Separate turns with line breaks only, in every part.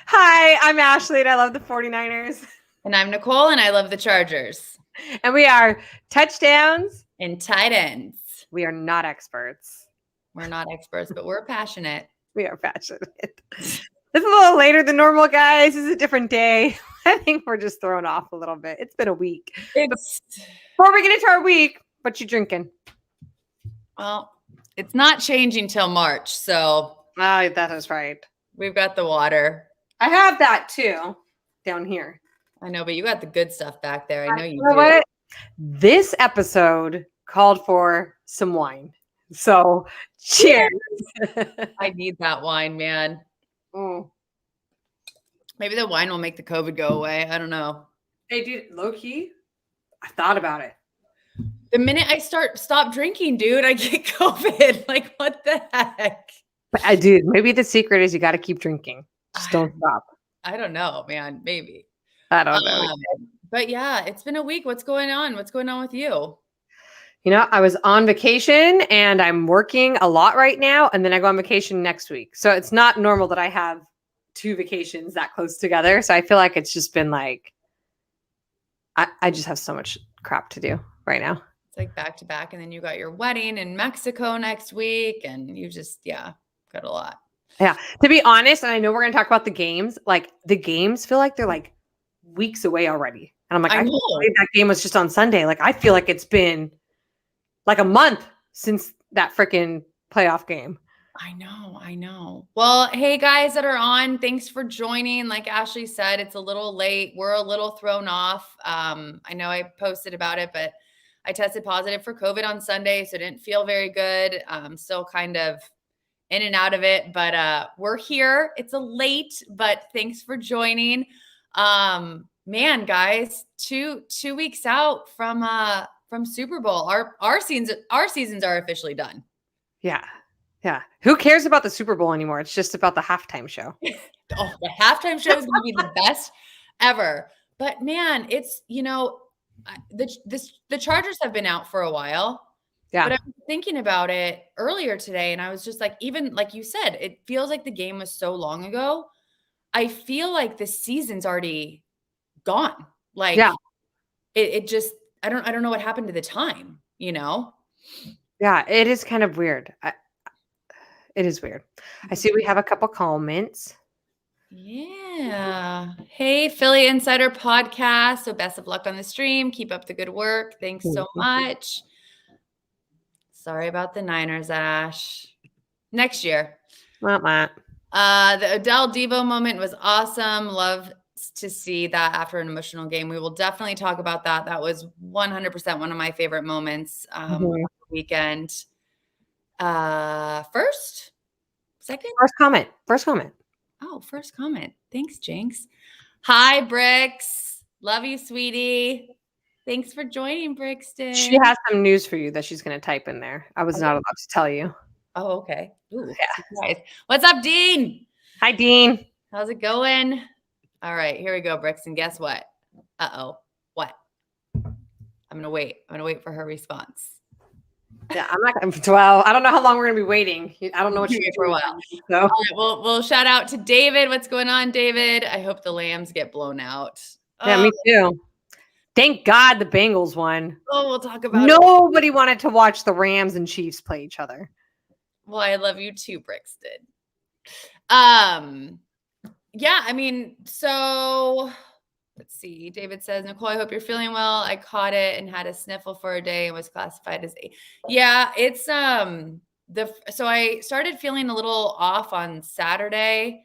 Hi, I'm Ashley and I love the 49ers.
And I'm Nicole and I love the Chargers.
And we are touchdowns
and tight ends.
We are not experts.
We're not experts, but we're passionate.
We are passionate. It's a little later than normal, guys. It's a different day. I think we're just thrown off a little bit. It's been a week. Before we get into our week, what you drinking?
Well, it's not changing till March, so.
That is right.
We've got the water.
I have that too, down here.
I know, but you got the good stuff back there. I know you
do. What? This episode called for some wine. So, cheers.
I need that wine, man. Maybe the wine will make the COVID go away. I don't know.
Hey, dude, low key, I thought about it.
The minute I stop drinking, dude, I get COVID. Like, what the heck?
But I do. Maybe the secret is you got to keep drinking. Just don't stop.
I don't know, man. Maybe.
I don't know.
But yeah, it's been a week. What's going on? What's going on with you?
You know, I was on vacation and I'm working a lot right now. And then I go on vacation next week. So it's not normal that I have 2 vacations that close together. So I feel like it's just been like, I just have so much crap to do right now.
It's like back to back. And then you got your wedding in Mexico next week. And you just, got a lot.
Yeah. To be honest, and I know we're going to talk about the games, like the games feel like they're like weeks away already. And I'm like, I can't believe that game was just on Sunday. Like, I feel like it's been like a month since that freaking playoff game.
I know. Well, hey guys that are on, thanks for joining. Like Ashley said, it's a little late. We're a little thrown off. I know I posted about it, but I tested positive for COVID on Sunday, so it didn't feel very good. Still kind of in and out of it, but we're here. It's a late, but thanks for joining. Man, guys, two weeks out from Super Bowl. Our seasons are officially done.
Yeah. Who cares about the Super Bowl anymore? It's just about the halftime show.
The halftime show is going to be the best ever. But man, it's, the Chargers have been out for a while.
Yeah.
But I was thinking about it earlier today, and I was just like, even like you said, it feels like the game was so long ago. I feel like the season's already gone. Like, it just, I don't know what happened to the time,
Yeah, it is kind of weird. It is weird. I see we have a couple comments.
Yeah. Hey, Philly Insider Podcast. So best of luck on the stream. Keep up the good work. Thanks so much. Sorry about the Niners, Ash. Next year.
The
Odell Devo moment was awesome. Love to see that after an emotional game. We will definitely talk about that. That was 100% one of my favorite moments weekend. First comment. Oh, first comment. Thanks, Jinx. Hi, Brix. Love you, sweetie. Thanks for joining, Brixton.
She has some news for you that she's going to type in there. I was not allowed to tell you.
Oh, okay. Ooh, yeah. What's up, Dean?
Hi, Dean.
How's it going? All right, here we go, Brixton. Guess what? What? I'm going to wait. I'm going to wait for her response.
Yeah, I'm not going to. Well, I don't know how long we're going to be waiting. I don't know what you're doing
for a while.
So.
All right, we'll shout out to David. What's going on, David? I hope the Lambs get blown out.
Yeah, me too. Thank God the Bengals won.
Oh, we'll talk about
Nobody wanted to watch the Rams and Chiefs play each other.
Well, I love you too, Brixton. Yeah, I mean, so let's see. David says, Nicole, I hope you're feeling well. I caught it and had a sniffle for a day and was classified as A. Yeah, it's so I started feeling a little off on Saturday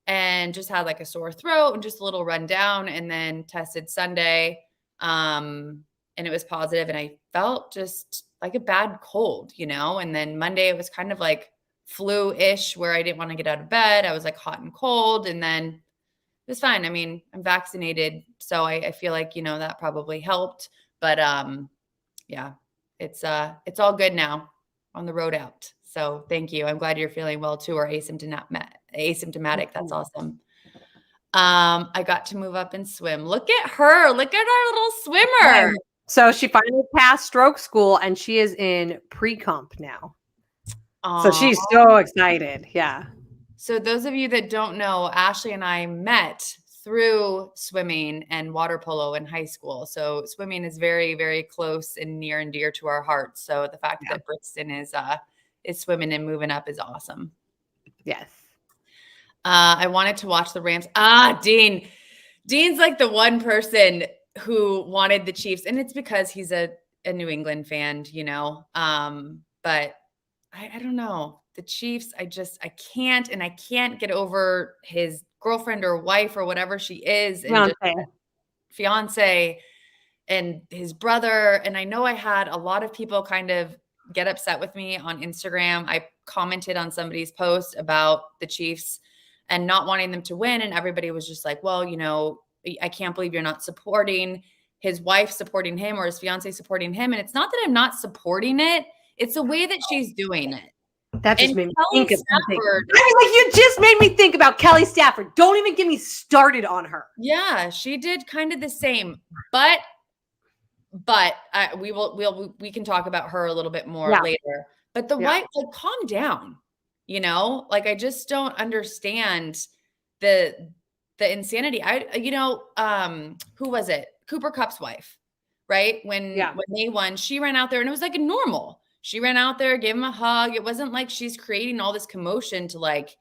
and just had like a sore throat and just a little run down, and then tested Sunday. And it was positive, and I felt just like a bad cold, and then Monday it was kind of like flu-ish where I didn't want to get out of bed. I was like hot and cold, and then it was fine. I mean, I'm vaccinated, so I feel like, that probably helped, but yeah, it's all good now on the road out. So thank you. I'm glad you're feeling well too, or asymptomatic. That's awesome. I got to move up and swim. Look at her. Look at our little swimmer.
So she finally passed stroke school and she is in pre-comp now. Aww. So she's so excited. Yeah.
So those of you that don't know, Ashley and I met through swimming and water polo in high school. So swimming is very, very close and near and dear to our hearts. So the fact that Brixton is swimming and moving up is awesome.
Yes.
I wanted to watch the Rams. Dean. Dean's like the one person who wanted the Chiefs, and it's because he's a New England fan, you know. But I don't know. The Chiefs, I can't get over his girlfriend or wife or whatever she is, and just fiance and his brother. And I know I had a lot of people kind of get upset with me on Instagram. I commented on somebody's post about the Chiefs and not wanting them to win. And everybody was just like, well, you know, I can't believe you're not supporting his wife, supporting him, or his fiance supporting him. And it's not that I'm not supporting it. It's the way that she's doing it.
That just made me think of something. I mean, like, you just made me think about Kelly Stafford. Don't even get me started on her.
Yeah, she did kind of the same, but we can talk about her a little bit more later. But the wife, like, calm down. You know, like, I just don't understand the insanity. Who was it? Cooper Kupp's wife, right? When they won, she ran out there and it was like a normal. She ran out there, gave him a hug. It wasn't like she's creating all this commotion to, like,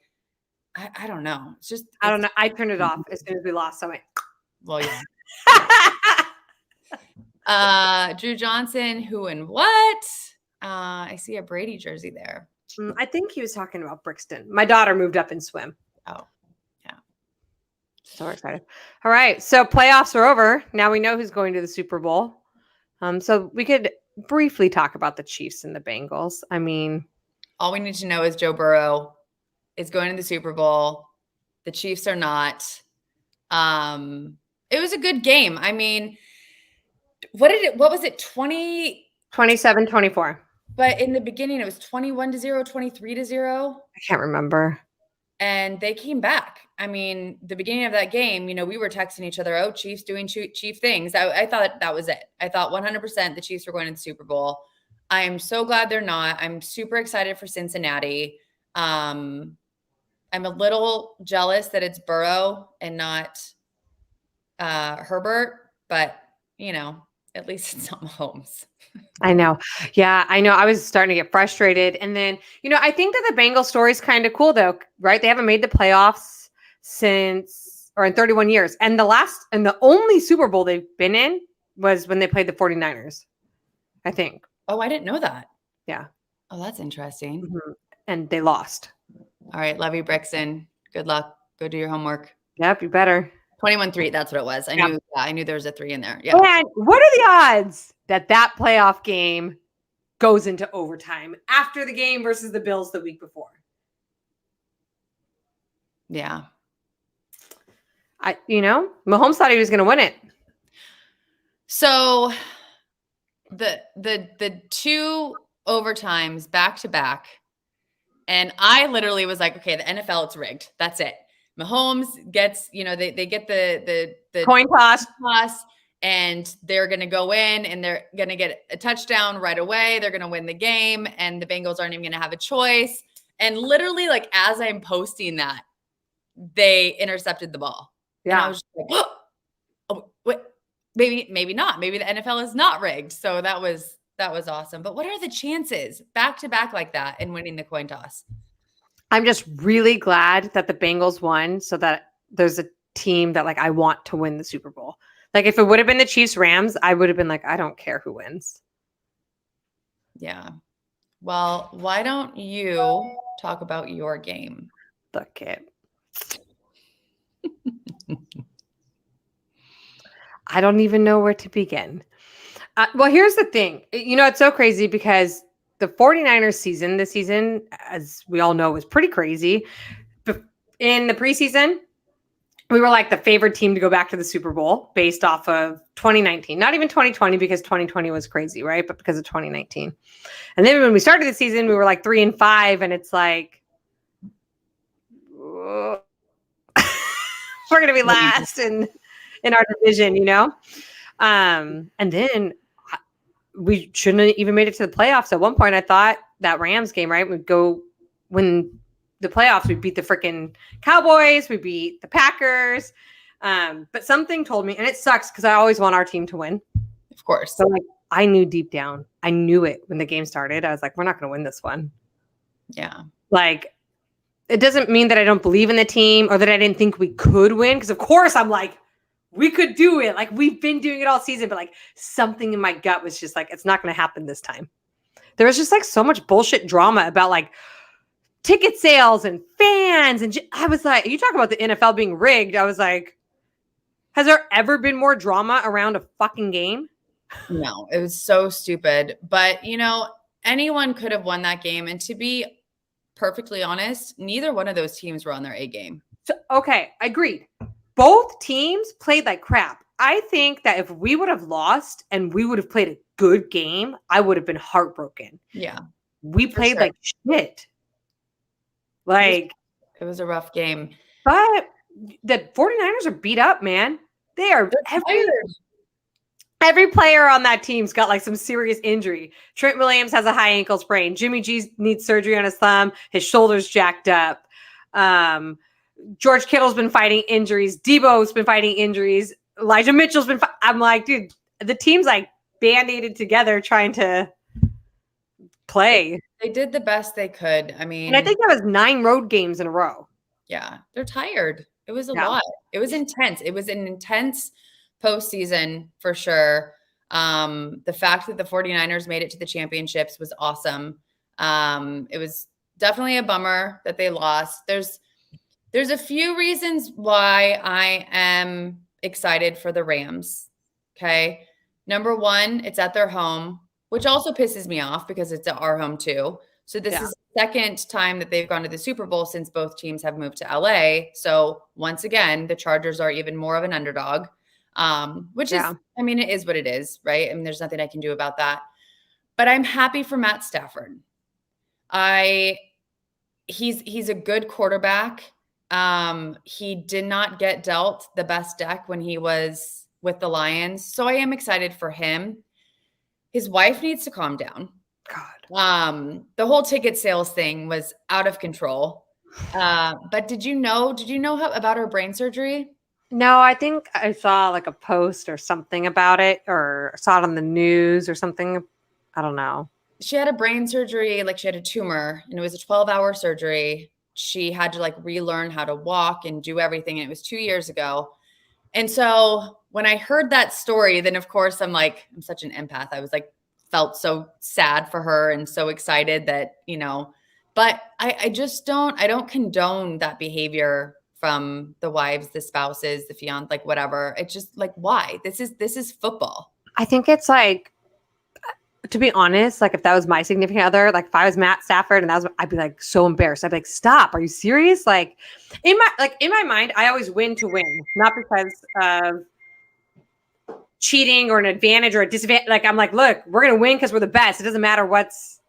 I don't know. It's just,
I don't know. I turned it off as soon as we lost. So I went,
well, yeah. Drew Johnson, who and what? I see a Brady jersey there.
I think he was talking about Brixton. My daughter moved up in swim.
Oh, yeah.
So excited. All right. So playoffs are over. Now we know who's going to the Super Bowl. So we could briefly talk about the Chiefs and the Bengals. I mean,
all we need to know is Joe Burrow is going to the Super Bowl. The Chiefs are not. It was a good game. I mean, what was it?
27-24.
But in the beginning, it was 21-0, 23-0.
I can't remember.
And they came back. I mean, the beginning of that game, you know, we were texting each other, oh, Chiefs doing Chief things. I thought that was it. I thought 100% the Chiefs were going to the Super Bowl. I am so glad they're not. I'm super excited for Cincinnati. I'm a little jealous that it's Burrow and not Herbert, but, you know, at least it's not Mahomes.
I know. Yeah, I know. I was starting to get frustrated. And then, you know, I think that the Bengals story is kind of cool, though, right? They haven't made the playoffs in 31 years. And the only Super Bowl they've been in was when they played the 49ers, I think.
Oh, I didn't know that.
Yeah.
Oh, that's interesting.
Mm-hmm. And they lost.
All right. Love you, Brixton. Good luck. Go do your homework.
Yep, you better.
21-3. That's what it was. I knew there was a 3 in there. Yeah.
And what are the odds that playoff game goes into overtime after the game versus the Bills the week before?
Yeah.
Mahomes thought he was going to win it.
So the 2 overtimes back to back, and I literally was like, okay, the NFL, it's rigged. That's it. Mahomes gets, they get the
coin toss,
and they're going to go in and they're going to get a touchdown right away. They're going to win the game, and the Bengals aren't even going to have a choice. And literally, like, as I'm posting that, they intercepted the ball. Yeah. And I was just like, oh, wait, maybe not. Maybe the NFL is not rigged. So that was awesome. But what are the chances back to back like that and winning the coin toss?
I'm just really glad that the Bengals won, so that there's a team that, like, I want to win the Super Bowl. Like, if it would have been the Chiefs Rams, I would have been like, I don't care who wins.
Yeah. Well, why don't you talk about your game?
Look it. I don't even know where to begin. Well, here's the thing. It's so crazy because the 49ers season, this season, as we all know, was pretty crazy. In the preseason, we were like the favored team to go back to the Super Bowl based off of 2019. Not even 2020, because 2020 was crazy, right? But because of 2019. And then when we started the season, we were like 3-5, and it's like, we're going to be last in our division, And then we shouldn't have even made it to the playoffs. At one point, I thought that Rams game, right, would go when the playoffs. We beat the freaking Cowboys. We beat the Packers. But something told me, and it sucks because I always want our team to win.
Of course.
So like I knew deep down, I knew it when the game started. I was like, we're not going to win this one.
Yeah.
Like, it doesn't mean that I don't believe in the team or that I didn't think we could win. Because of course I'm like, we could do it. Like we've been doing it all season, but like something in my gut was just like, it's not going to happen this time. There was just like so much bullshit drama about like ticket sales and fans. And I was like, you talk about the NFL being rigged. I was like, has there ever been more drama around a fucking game?
No, it was so stupid. But, you know, anyone could have won that game. And to be perfectly honest, neither one of those teams were on their A game.
So, okay, agreed. Both teams played like crap. I think that if we would have lost and we would have played a good game, I would have been heartbroken.
Yeah.
We played like shit. Like,
it was a rough game.
But the 49ers are beat up, man. They are every player on that team's got like some serious injury. Trent Williams has a high ankle sprain. Jimmy G needs surgery on his thumb. His shoulder's jacked up. George Kittle's been fighting injuries. Debo's been fighting injuries. Elijah Mitchell's been I'm like, dude, the team's like band-aided together trying to play.
They did the best they could. I mean,
and I think that was 9 road games in a row.
Yeah, they're tired. It was a lot. It was intense. It was an intense postseason for sure. The fact that the 49ers made it to the championships was awesome. It was definitely a bummer that they lost. There's a few reasons why I am excited for the Rams. Okay. Number one, it's at their home, which also pisses me off because it's at our home too. So this is the second time that they've gone to the Super Bowl since both teams have moved to LA. So once again, the Chargers are even more of an underdog, which is, I mean, it is what it is, right? I mean, there's nothing I can do about that. But I'm happy for Matt Stafford. He's a good quarterback. He did not get dealt the best deck when he was with the Lions. So I am excited for him. His wife needs to calm down.
God.
The whole ticket sales thing was out of control. But did you know about her brain surgery?
No, I think I saw like a post or something about it, or saw it on the news or something. I don't know.
She had a brain surgery, like she had a tumor, and it was a 12-hour surgery. She had to like relearn how to walk and do everything. And it was 2 years ago. And so when I heard that story, then of course I'm such an empath. I was like, felt so sad for her and so excited that, you know, but I don't condone that behavior from the wives, the spouses, the fiance, like whatever. It's just like, why? This is football.
I think it's like, to be honest, like if that was my significant other, like if I was Matt Stafford and I'd be like so embarrassed. I'd be like, stop. Are you serious? Like in my mind, I always win to win, not because of cheating or an advantage or a disadvantage. Like I'm like, look, we're going to win because we're the best. It doesn't matter what's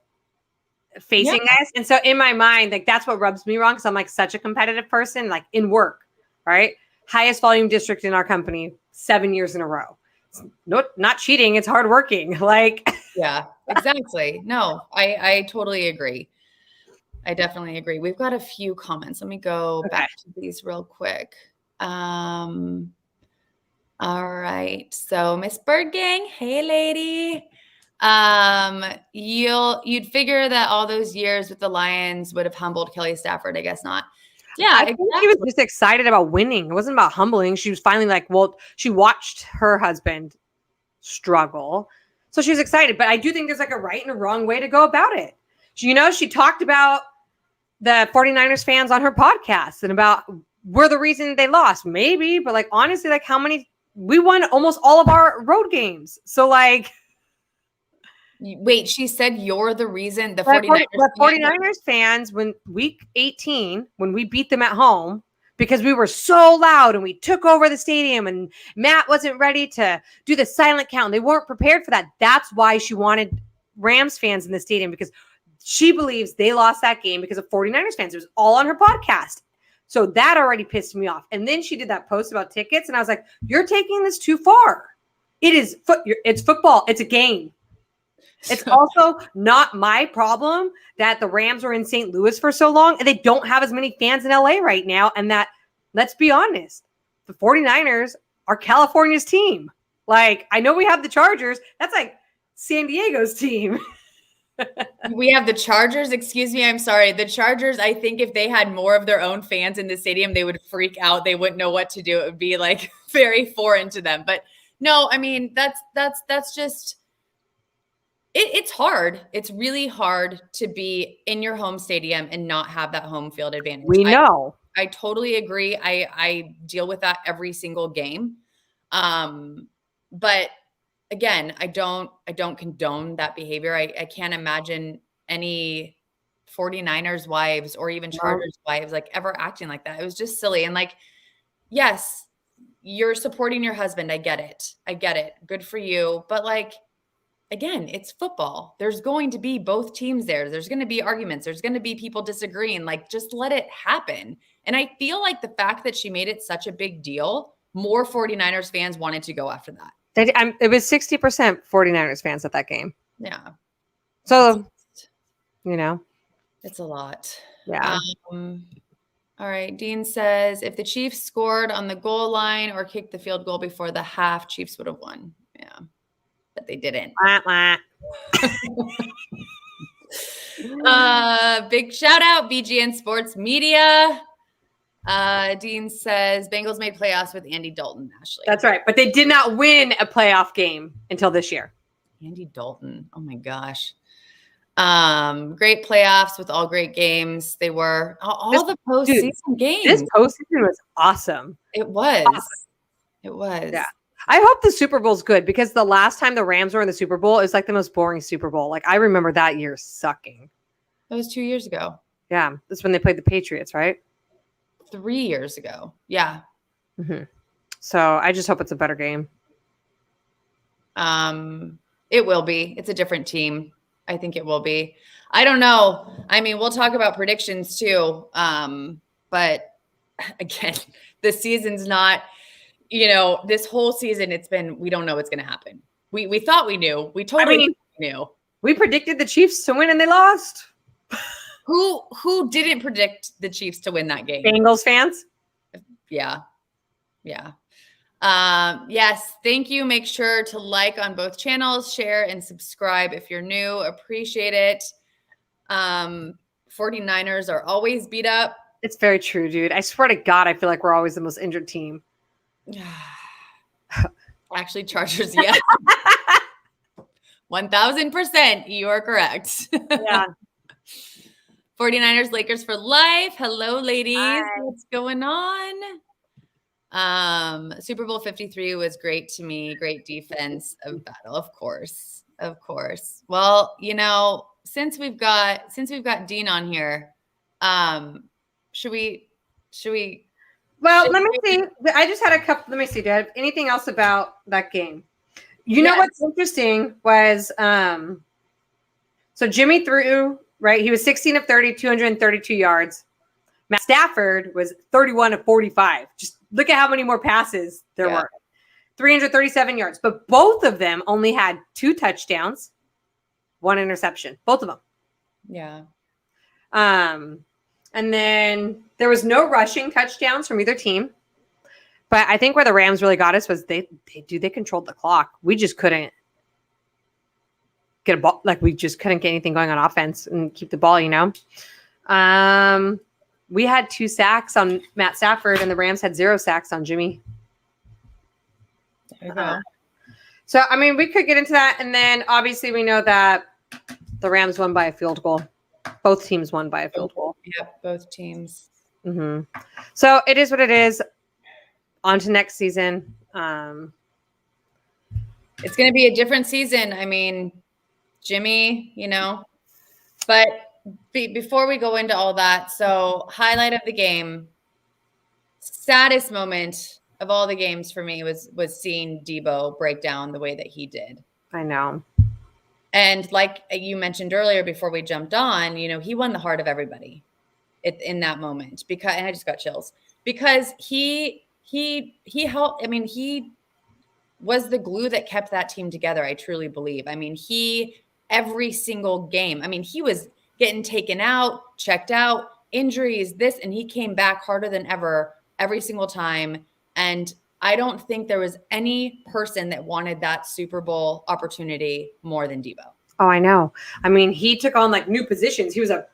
facing us. And so in my mind, like that's what rubs me wrong. Cause I'm like such a competitive person, like in work, right? Highest volume district in our company, 7 years in a row. Not cheating. It's hardworking. Like,
yeah, exactly. No, I totally agree. I definitely agree. We've got a few comments. Let me go back to these real quick. All right. So Miss Bird Gang, hey lady. You'd figure that all those years with the Lions would have humbled Kelly Stafford. I guess not. Yeah,
I think she was just excited about winning. It wasn't about humbling. She was finally like, well, she watched her husband struggle. So she was excited. But I do think there's like a right and a wrong way to go about it. You know, she talked about the 49ers fans on her podcast and about we're the reason they lost. Maybe, but like honestly, like how many we won almost all of our road games. So like
wait, she said you're the reason the
49ers fans when week 18, when we beat them at home, because we were so loud and we took over the stadium and Matt wasn't ready to do the silent count. They weren't prepared for that. That's why she wanted Rams fans in the stadium, because she believes they lost that game because of 49ers fans. It was all on her podcast. So that already pissed me off. And then she did that post about tickets. And I was like, you're taking this too far. It's football. It's a game. It's also not my problem that the Rams were in St. Louis for so long and they don't have as many fans in LA right now. And that, let's be honest, the 49ers are California's team. Like, I know we have the Chargers. That's like San Diego's team.
We have the Chargers. Excuse me. I'm sorry. The Chargers, I think if they had more of their own fans in the stadium, they would freak out. They wouldn't know what to do. It would be like very foreign to them. But no, I mean, that's just, it's hard. It's really hard to be in your home stadium and not have that home field advantage.
We know.
I totally agree. I deal with that every single game. But again, I don't condone that behavior. I can't imagine any 49ers wives or even Chargers wives like ever acting like that. It was just silly. And like, yes, you're supporting your husband. I get it. Good for you. But like, again, it's football. There's going to be both teams there. There's going to be arguments. There's going to be people disagreeing. Like, just let it happen. And I feel like the fact that she made it such a big deal, more 49ers fans wanted to go after that.
It was 60% 49ers fans at that game.
Yeah.
So, you know.
It's a lot.
Yeah.
All right. Dean says, if the Chiefs scored on the goal line or kicked the field goal before the half, Chiefs would have won. Yeah. But they didn't. Big shout out, BGN Sports Media. Dean says Bengals made playoffs with Andy Dalton, Ashley.
That's right. But they did not win a playoff game until this year.
Andy Dalton. Oh my gosh. Great playoffs with all great games. They were all the postseason games.
This postseason was awesome.
It was.
Awesome.
It was.
Yeah. I hope the Super Bowl's good because the last time the Rams were in the Super Bowl, it was like the most boring Super Bowl. Like I remember that year sucking.
That was 2 years ago.
Yeah. That's when they played the Patriots, right?
3 years ago. Yeah.
Mm-hmm. So I just hope it's a better game.
It will be. It's a different team. I think it will be. I don't know. I mean, we'll talk about predictions too. But again, the season's not, this whole season it's been, we don't know what's going to happen. We thought we knew. We totally knew.
We predicted the Chiefs to win and they lost.
Who didn't predict the Chiefs to win that game?
Bengals fans?
Yeah. Yeah. Yes. Thank you. Make sure to like on both channels, share and subscribe if you're new. Appreciate it. 49ers are always beat up.
It's very true, dude. I swear to God, I feel like we're always the most injured team.
Actually, Chargers, yeah. 1000%. You are correct.
Yeah.
49ers, Lakers for life. Hello, ladies.
Hi.
What's going on? Super Bowl 53 was great to me. Great defense of battle. Of course. Well, since we've got Dean on here, should we?
Well, let me see. I just had a couple. Let me see. Do I have anything else about that game? You know what's interesting was, so Jimmy threw, right? He was 16 of 30, 232 yards. Matt Stafford was 31 of 45. Just look at how many more passes there were. 337 yards. But both of them only had 2 touchdowns, 1 interception. Both of them.
Yeah.
And then there was no rushing touchdowns from either team. But I think where the Rams really got us was they controlled the clock. We just couldn't get a ball. Like we just couldn't get anything going on offense and keep the ball, We had 2 sacks on Matt Stafford and the Rams had 0 sacks on Jimmy.
There you go.
So, I mean, we could get into that. And then obviously we know that the Rams won by a field goal. Both teams won by a field goal.
Yep, both teams.
Mm-hmm. So it is what it is. On to next season.
It's going to be a different season. I mean, Jimmy, but before we go into all that, so highlight of the game, saddest moment of all the games for me was seeing Debo break down the way that he did.
I know.
And like you mentioned earlier, before we jumped on, he won the heart of everybody in that moment and I just got chills because he helped. I mean, he was the glue that kept that team together. I truly believe. I mean, he every single game. I mean, he was getting taken out, checked out, injuries, this, and he came back harder than ever every single time. And I don't think there was any person that wanted that Super Bowl opportunity more than Debo.
Oh, I know. I mean, he took on like new positions. He was a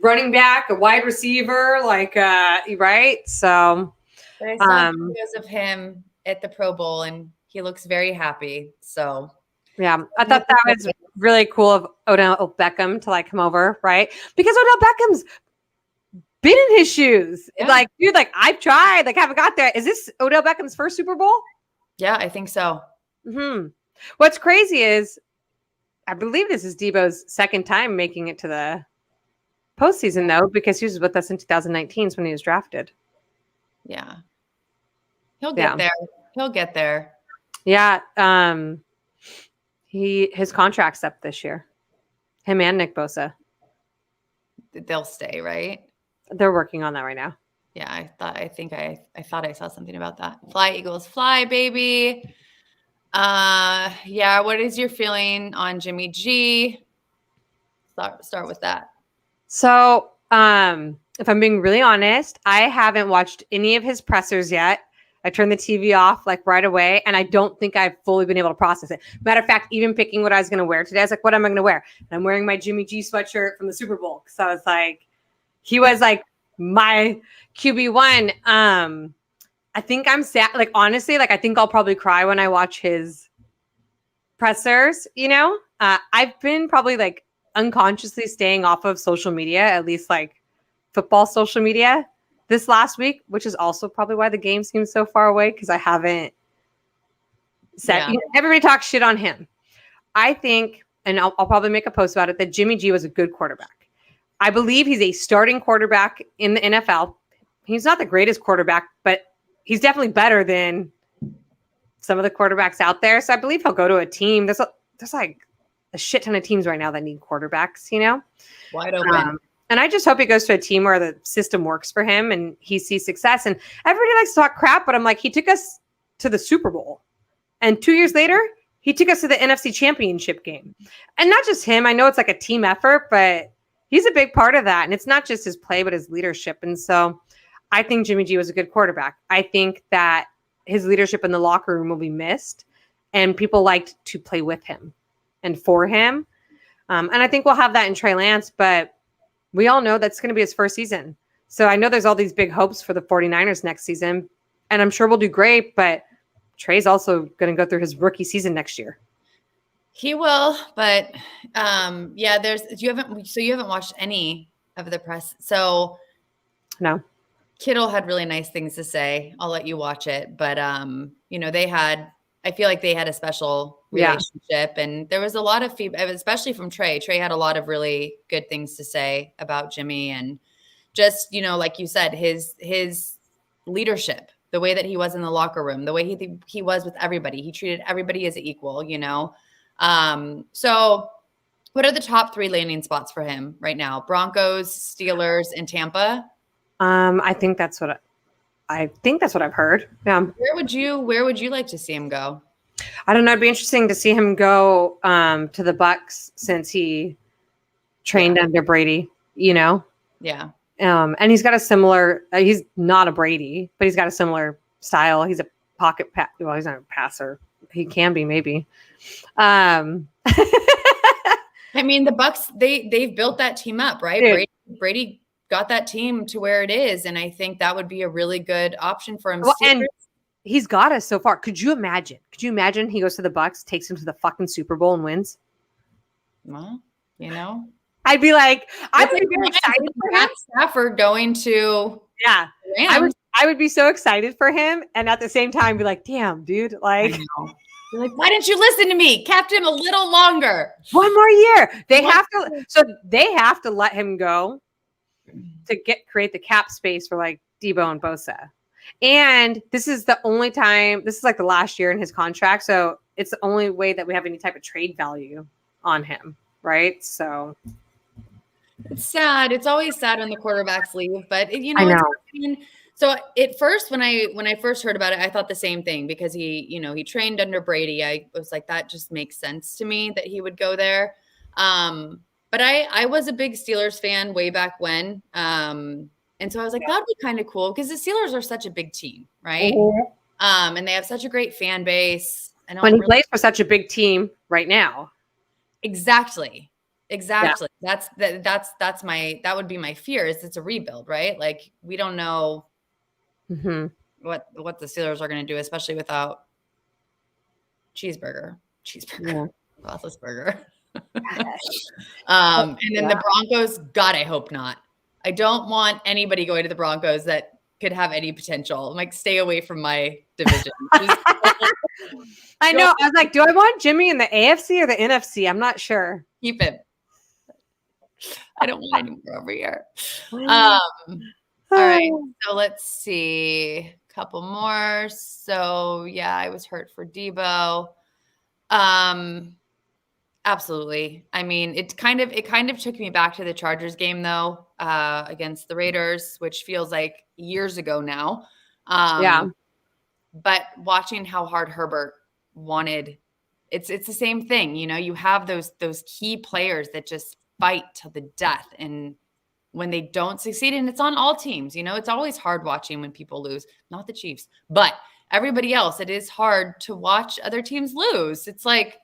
running back, a wide receiver, like right. So
but I saw videos of him at the Pro Bowl, and he looks very happy. So
yeah, I thought that was really cool of Odell Beckham to like come over, right? Because Odell Beckham's been in his shoes.
Yeah.
Like, dude, like I've tried, like haven't got there. Is this Odell Beckham's first Super Bowl?
Yeah, I think so.
What's crazy is I believe this is Debo's second time making it to the postseason, though, because he was with us in 2019 when he was drafted.
Yeah. He'll get there. He'll get there.
Yeah. His contract's up this year. Him and Nick Bosa.
They'll stay, right?
They're working on that right now.
Yeah, I thought I saw something about that. Fly, Eagles, fly, baby. Yeah, what is your feeling on Jimmy G? Start with that.
So, if I'm being really honest, I haven't watched any of his pressers yet. I turned the TV off like right away, and I don't think I've fully been able to process it. Matter of fact, even picking what I was going to wear today, I was like, what am I going to wear? And I'm wearing my Jimmy G sweatshirt from the Super Bowl. So I was like, he was like my QB1. I think I'm sad. Like, honestly, like I think I'll probably cry when I watch his pressers, you know? I've been probably like unconsciously staying off of social media, at least like football social media this last week, which is also probably why the game seems so far away because I haven't said everybody talks shit on him. I think, and I'll probably make a post about it, that Jimmy G was a good quarterback. I believe he's a starting quarterback in the NFL. He's not the greatest quarterback, but he's definitely better than some of the quarterbacks out there. So I believe he'll go to a team. There's like a shit ton of teams right now that need quarterbacks, you know?
Wide open.
And I just hope he goes to a team where the system works for him and he sees success. And everybody likes to talk crap, but I'm like, he took us to the Super Bowl. And 2 years later, he took us to the NFC Championship game. And not just him. I know it's like a team effort, but he's a big part of that. And it's not just his play, but his leadership. And so I think Jimmy G was a good quarterback. I think that his leadership in the locker room will be missed. And people liked to play with him and for him. And I think we'll have that in Trey Lance, but we all know that's going to be his first season. So I know there's all these big hopes for the 49ers next season, and I'm sure we'll do great, but Trey's also going to go through his rookie season next year.
He will, but yeah, you haven't watched any of the press. So
No.
Kittle had really nice things to say. I'll let you watch it, but I feel like they had a special relationship, and there was a lot of feedback, especially from Trey. Trey had a lot of really good things to say about Jimmy, and just, like you said, his leadership, the way that he was in the locker room, the way he was with everybody. He treated everybody as equal, So what are the top 3 landing spots for him right now? Broncos, Steelers, and Tampa?
I think that's what I've heard. Yeah.
Where would you like to see him go?
I don't know. It'd be interesting to see him go to the Bucs since he trained under Brady,
Yeah.
And he's got a similar, he's not a Brady, but he's got a similar style. He's a pocket well, he's not a passer. He can be, maybe.
I mean, the Bucs, they've built that team up, right? Brady got that team to where it is, and I think that would be a really good option for him.
Well, and he's got us so far. Could you imagine he goes to the Bucs, takes him to the fucking Super Bowl and wins?
Well,
I'd be like, I would be excited for him.
Stafford going to
I would be so excited for him, and at the same time be like, damn, dude, like,
you're like, why didn't you listen to me? Kept him a little longer.
One more year. They have to let him go to create the cap space for like Debo and Bosa. And this is the only time, this is like the last year in his contract. So it's the only way that we have any type of trade value on him. Right. So
it's sad. It's always sad when the quarterbacks leave, but
I know.
So at first, when I first heard about it, I thought the same thing because he trained under Brady. I was like, that just makes sense to me that he would go there. But I was a big Steelers fan way back when. And so I was like, that'd be kind of cool because the Steelers are such a big team, right? And they have such a great fan base.
When he plays for such a big team right now.
Exactly. Yeah. That would be my fear is it's a rebuild, right? Like we don't know what the Steelers are going to do, especially without cheeseburger, Roethlisberger. And then the Broncos, God, I hope not. I don't want anybody going to the Broncos that could have any potential. I'm like, stay away from my division.
I know. I was like, do I want Jimmy in the AFC or the NFC? I'm not sure.
Keep him. I don't want any more over here. All right. So let's see. A couple more. So yeah, I was hurt for Debo. Absolutely. I mean, it kind of took me back to the Chargers game though, against the Raiders, which feels like years ago now. But watching how hard Herbert wanted, it's the same thing. You know, you have those key players that just fight to the death, and when they don't succeed, and it's on all teams, you know, it's always hard watching when people lose, not the Chiefs, but everybody else. It is hard to watch other teams lose. It's like,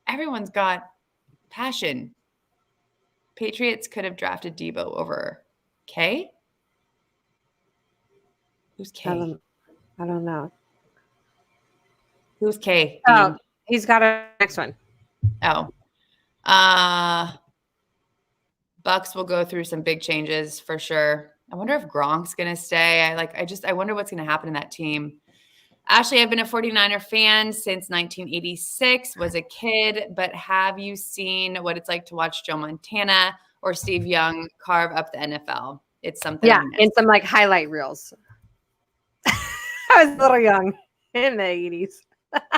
everyone's got passion. Patriots could have drafted Debo over K. Who's K?
I don't know.
Who's K?
Oh, he's got a next one.
Oh. Bucks will go through some big changes for sure. I wonder if Gronk's going to stay. I wonder what's going to happen in that team. Ashley, I've been a 49er fan since 1986, was a kid, but have you seen what it's like to watch Joe Montana or Steve Young carve up the NFL? It's something.
Yeah, in some like highlight reels. I was a little young in the 80s.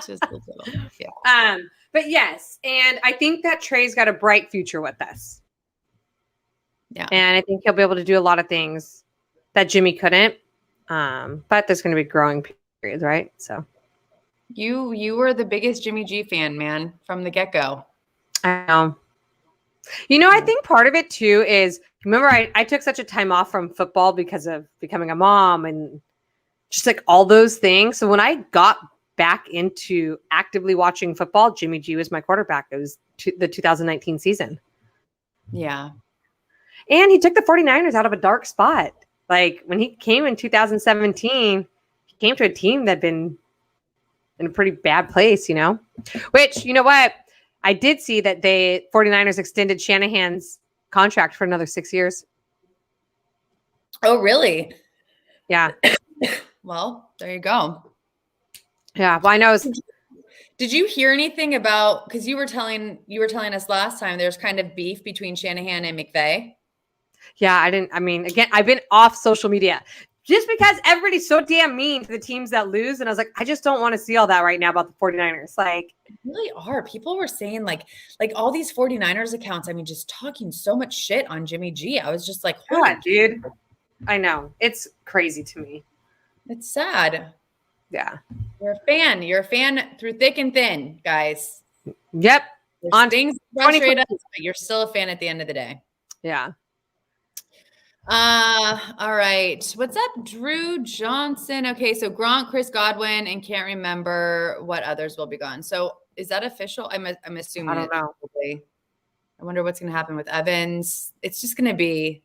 Just a little, yeah.
But yes, and I think that Trey's got a bright future with us.
Yeah.
And I think he'll be able to do a lot of things that Jimmy couldn't. But there's going to be growing periods, right? So
you were the biggest Jimmy G fan, man, from the get-go.
I know. You know, I think part of it too is, remember I took such a time off from football because of becoming a mom and just like all those things. So when I got back into actively watching football, Jimmy G was my quarterback. It was the 2019 season.
Yeah.
And he took the 49ers out of a dark spot. Like when he came in 2017, he came to a team that had been in a pretty bad place, you know? Which, you know what? I did see that 49ers extended Shanahan's contract for another 6 years.
Oh, really?
Yeah.
Well, there you go.
Yeah. Well, I know.
Did you hear anything about, because you were telling us last time there's kind of beef between Shanahan and McVay?
Yeah, again, I've been off social media just because everybody's so damn mean to the teams that lose. And I was like, I just don't want to see all that right now about the 49ers. Like,
they really are. People were saying like all these 49ers accounts, I mean, just talking so much shit on Jimmy G. I was just like,
God, dude. I know. It's crazy to me.
It's sad.
Yeah.
You're a fan. You're a fan through thick and thin, guys.
Yep.
On things frustrate us, but you're still a fan at the end of the day.
Yeah.
All right. What's up, Drew Johnson? Okay, so Gronk, Chris Godwin, and can't remember what others will be gone. So is that official? I'm assuming.
I don't know.
Probably. I wonder what's going to happen with Evans. It's just going to be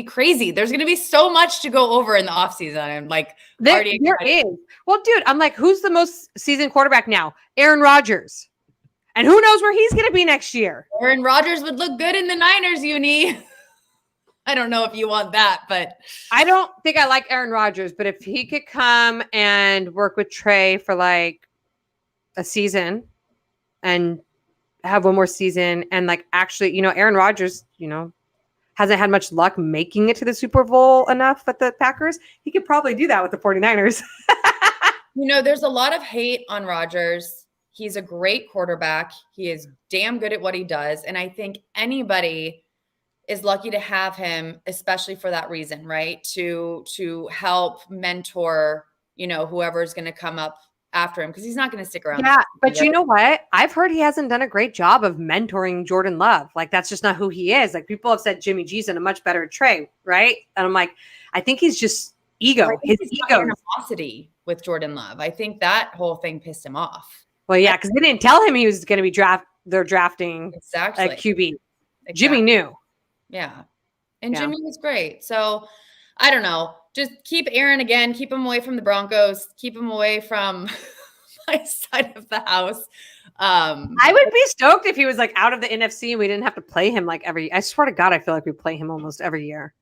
crazy. There's going to be so much to go over in the offseason. I'm like,
there is. Well, dude, I'm like, who's the most seasoned quarterback now? Aaron Rodgers. And who knows where he's going to be next year?
Aaron Rodgers would look good in the Niners, Uni. I don't know if you want that, but
I don't think I like Aaron Rodgers, but if he could come and work with Trey for like a season and have one more season and like actually, you know, Aaron Rodgers, you know, hasn't had much luck making it to the Super Bowl enough with the Packers. He could probably do that with the 49ers.
You know, there's a lot of hate on Rodgers. He's a great quarterback. He is damn good at what he does. And I think anybody, is lucky to have him, especially for that reason, right? To help mentor, whoever's going to come up after him, because he's not going to stick around.
Yeah, but you know what? I've heard he hasn't done a great job of mentoring Jordan Love. Like, that's just not who he is. Like, people have said Jimmy G's done a much better trade, right? And I'm like, I think he's just ego.
Well, I think
His
he's got
ego.
animosity with Jordan Love. I think that whole thing pissed him off.
Well, yeah, because they didn't tell him he was going to be they're drafting
Exactly.
a QB.
Exactly.
Jimmy knew.
Yeah. And Jimmy was great. So I don't know. Just keep Aaron again. Keep him away from the Broncos. Keep him away from my side of the house.
I would be stoked if he was like out of the NFC and we didn't have to play him like I swear to God, I feel like we play him almost every year.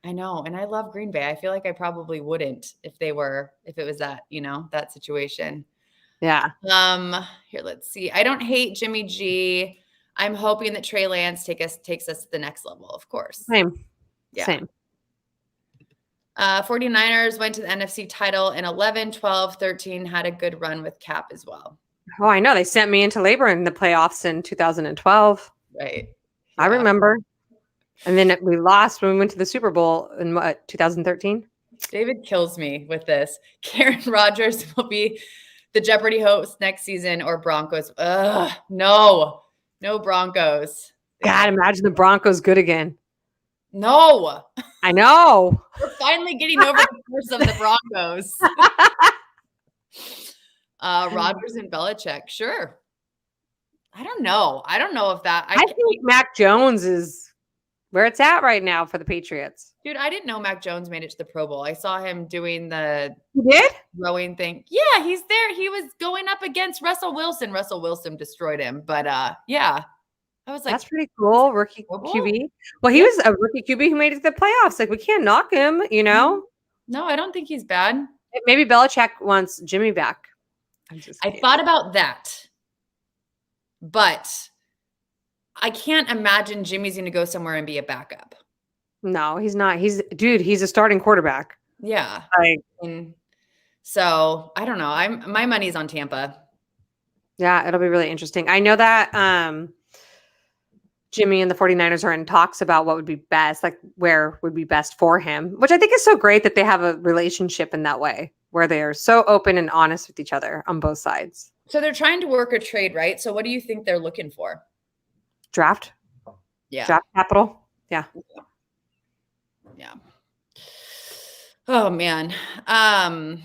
I know. And I love Green Bay. I feel like I probably wouldn't if it was that, that situation.
Yeah.
Here, let's see. I don't hate Jimmy G. I'm hoping that Trey Lance takes us to the next level, of course.
Same.
Yeah.
Same.
49ers went to the NFC title in 11, 12, 13, had a good run with Cap as well.
Oh, I know. They sent me into labor in the playoffs in 2012.
Right.
Yeah. I remember. And then we lost when we went to the Super Bowl in 2013.
David kills me with this. Karen Rodgers will be the Jeopardy host next season, or Broncos. No Broncos.
God, imagine the Broncos good again.
No.
I know.
We're finally getting over the curse of the Broncos. Rodgers and Belichick. Sure. I don't know. I don't know if that.
I think Mac Jones is where it's at right now for the Patriots.
Dude, I didn't know Mac Jones made it to the Pro Bowl. I saw him doing the rowing thing. Yeah, he's there. He was going up against Russell Wilson. Russell Wilson destroyed him. But yeah, I was like,
that's pretty cool. Rookie QB. Well, he was a rookie QB who made it to the playoffs. Like, we can't knock him,
No, I don't think he's bad.
Maybe Belichick wants Jimmy back.
I thought about that, but I can't imagine Jimmy's going to go somewhere and be a backup.
No, he's not. He's a starting quarterback.
Yeah. So I don't know. My money's on Tampa.
Yeah, it'll be really interesting. I know that Jimmy and the 49ers are in talks about what would be best, like where would be best for him, which I think is so great that they have a relationship in that way where they are so open and honest with each other on both sides.
So they're trying to work a trade, right? So what do you think they're looking for?
Draft.
Yeah.
Draft capital. Yeah.
Yeah. Oh man. All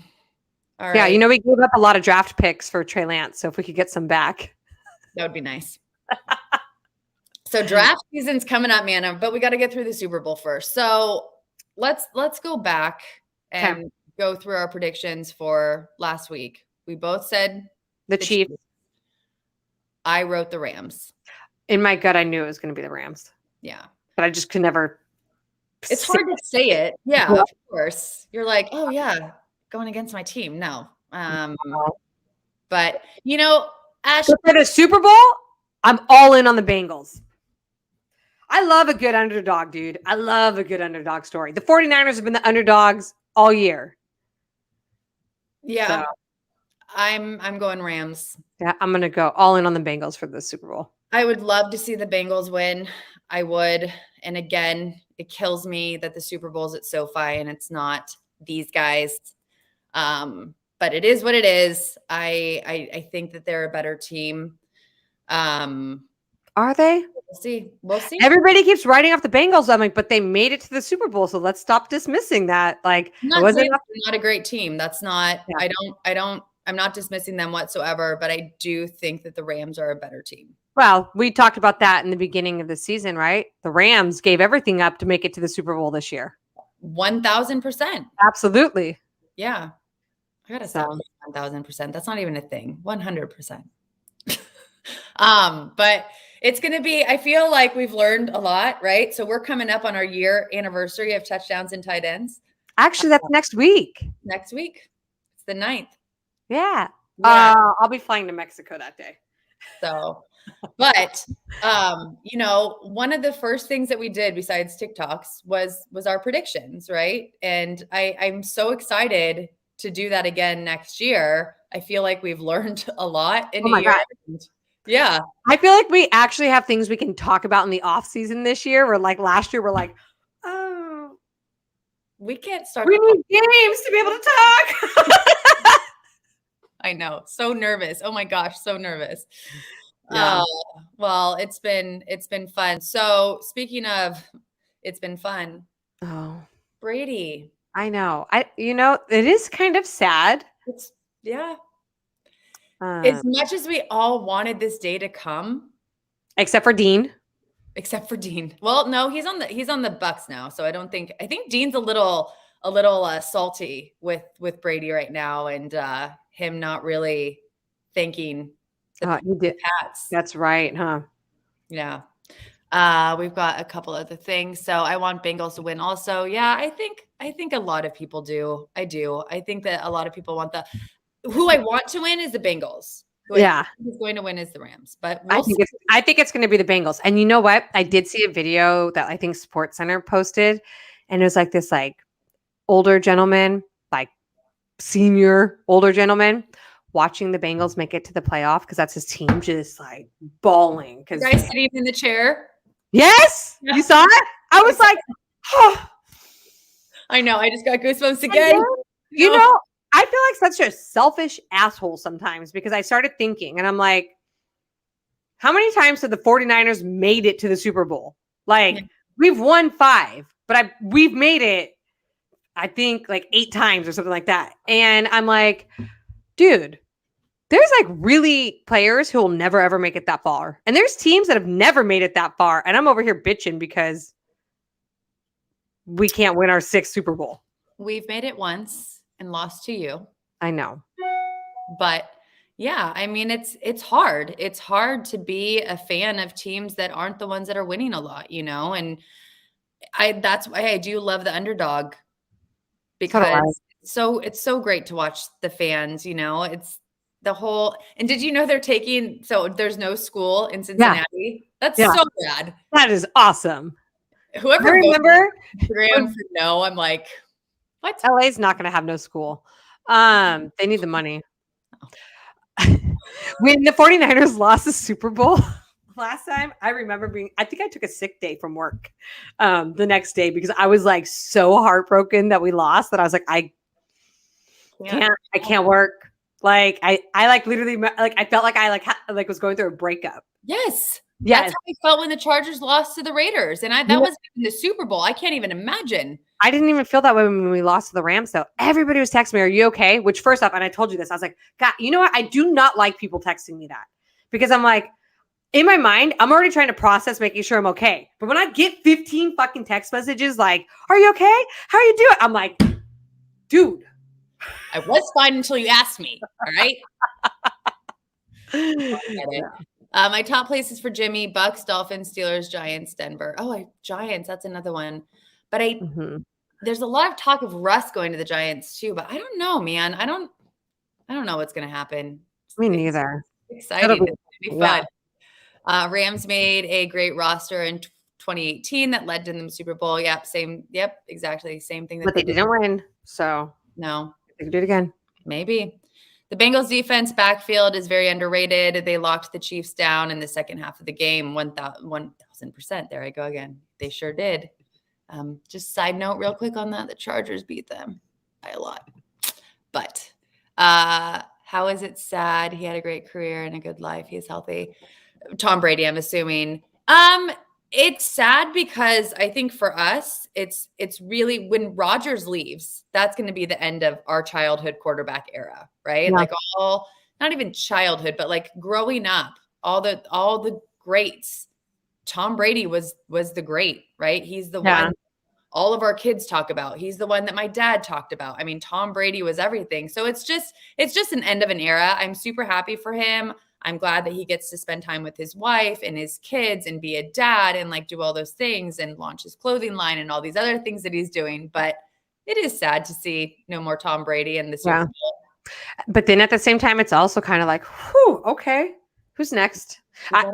right.
Yeah, we gave up a lot of draft picks for Trey Lance, so if we could get some back,
that would be nice. So draft season's coming up, man, but we got to get through the Super Bowl first. So let's go back and go through our predictions for last week. We both said
the Chiefs.
I wrote the Rams.
In my gut, I knew it was going to be the Rams.
Yeah.
But I just could never.
It's hard to say it. Yeah, of course. You're like, oh yeah, going against my team. No. But Ash,
for the Super Bowl, I'm all in on the Bengals. I love a good underdog, dude. I love a good underdog story. The 49ers have been the underdogs all year.
Yeah. So. I'm going Rams.
Yeah, I'm going to go all in on the Bengals for the Super Bowl.
I would love to see the Bengals win. I would. And again, it kills me that the Super Bowl's at SoFi and it's not these guys. But it is what it is. I think that they're a better team.
Are they?
We'll see.
Everybody keeps writing off the Bengals. I'm like, but they made it to the Super Bowl, so let's stop dismissing that. Like,
not a great team. That's not. Yeah. I'm not dismissing them whatsoever. But I do think that the Rams are a better team.
Well, we talked about that in the beginning of the season, right? The Rams gave everything up to make it to the Super Bowl this year.
1,000%.
Absolutely.
Yeah. I gotta stop 1,000%. That's not even a thing. 100%. But it's going to be, I feel like we've learned a lot, right? So we're coming up on our year anniversary of touchdowns and tight ends.
Actually, that's next week.
Next week. It's the 9th.
Yeah. I'll be flying to Mexico that day.
So, but, one of the first things that we did besides TikToks was our predictions, right? And I'm so excited to do that again next year. I feel like we've learned a lot in a year. God. Yeah.
I feel like we actually have things we can talk about in the off season this year. Where like last year, we're like, oh,
We can't start
we
the
need games to be able to talk.
I know. So nervous. Oh my gosh, so nervous.
Yeah.
Well, it's been fun. So speaking of it's been fun,
Oh,
Brady.
I know. It is kind of sad.
It's yeah. As
Um,
much as we all wanted this day to come,
except for Dean.
except for Dean. Well, no, he's on the Bucks now, so I think Dean's a little salty with Brady right now, and him not really thanking
You
the
did.
Pats.
That's right, huh?
Yeah. We've got a couple other things. So I want Bengals to win also. Yeah, I think a lot of people do. I do. I think that a lot of people want who I want to win is the Bengals. Who I
Yeah.
think is going to win is the Rams. But
I
we'll see.
think it's going to be the Bengals. And you know what? I did see a video that I think Sports Center posted, and it was like this like older gentleman, like senior older gentleman, watching the Bengals make it to the playoff because that's his team, just like bawling.
The
Because
guy sitting in the chair.
yes,
Yeah.
you saw it. I was like, oh,
I know. I just got goosebumps again.
you
No.
know, I feel like such a selfish asshole sometimes because I started thinking, and I'm like, how many times have the 49ers made it to the Super Bowl? Like,
Yeah.
we've won 5, but we've made it, I think, like 8 times or something like that. And I'm like, dude, there's like really players who will never ever make it that far. And there's teams that have never made it that far. And I'm over here bitching because we can't win our 6th Super Bowl.
We've made it once and lost to you.
I know.
But yeah, I mean it's hard. It's hard to be a fan of teams that aren't the ones that are winning a lot, you know? And that's why I do love the underdog
So do I.
because it's so great to watch the fans, you know. It's the whole and did you know they're taking so there's no school in
Yeah.
Cincinnati? That's
Yeah.
so bad.
That is awesome.
Whoever
I remember
Instagram for no, I'm like, what?
LA's not going to have no school. They need the money. When the 49ers lost the Super Bowl last time, I remember I think I took a sick day from work the next day because I was like so heartbroken that we lost that I was like, I can't work. Like I like literally like I felt like I like was going through a breakup.
Yes.
Yes.
That's how I felt when the Chargers lost to the Raiders. And that was in the Super Bowl. I can't even imagine.
I didn't even feel that way when we lost to the Rams, though. Everybody was texting me, "Are you okay?" Which, first off, and I told you this, I was like, God, you know what? I do not like people texting me that because I'm like, in my mind, I'm already trying to process making sure I'm okay. But when I get 15 fucking text messages like, "Are you okay? How are you doing?" I'm like, dude,
I was fine until you asked me. All right. My top places for Jimmy: Bucks, Dolphins, Steelers, Giants, Denver. Oh, Giants. That's another one. But there's a lot of talk of Russ going to the Giants too. But I don't know, man. I don't know what's going to happen.
Me neither.
Exciting. It'll be fun. Rams made a great roster in 2018 that led to them Super Bowl. Yep, same. Yep, exactly same thing.
But they didn't win, so
no,
they can do it again.
Maybe. The Bengals defense backfield is very underrated. They locked the Chiefs down in the second half of the game. 1,000%. There I go again. They sure did. Just side note real quick on that. The Chargers beat them by a lot. But how is it sad? He had a great career and a good life. He's healthy. Tom Brady, I'm assuming. It's sad because I think for us, it's really when Rodgers leaves, that's going to be the end of our childhood quarterback era, right?
Yeah.
Like not even childhood, but like growing up, all the greats. Tom Brady was the great, right? He's the one all of our kids talk about. He's the one that my dad talked about. I mean, Tom Brady was everything. So it's just an end of an era. I'm super happy for him. I'm glad that he gets to spend time with his wife and his kids and be a dad and like do all those things and launch his clothing line and all these other things that he's doing. But it is sad to see no more Tom Brady in the Super Bowl.
But then at the same time, it's also kind of like, whew, okay, who's next? I